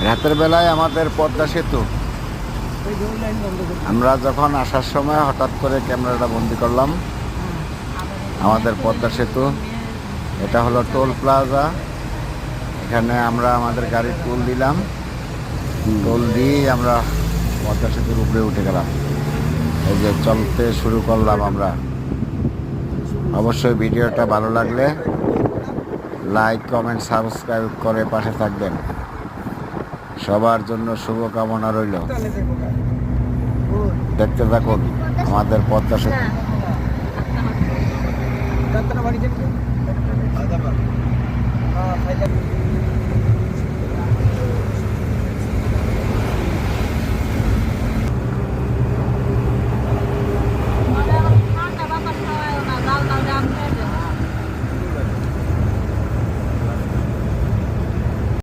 রাতের বেলায় আমাদের পদ্মা সেতু, আমরা যখন আসার সময় হঠাৎ করে ক্যামেরাটা বন্দি করলাম। আমাদের পদ্মা সেতু, এটা হলো টোল প্লাজা। এখানে আমরা আমাদের গাড়ি টোল দিলাম, টোল দিয়েই আমরা পদ্মা সেতুর উপরে উঠে গেলাম। এই যে চলতে শুরু করলাম আমরা। অবশ্যই ভিডিওটা ভালো লাগলে লাইক, কমেন্ট, সাবস্ক্রাইব করে পাশে থাকবেন। সবার জন্য শুভকামনা রইল। দেখতে থাকুন আমাদের পদ্মা সেতু।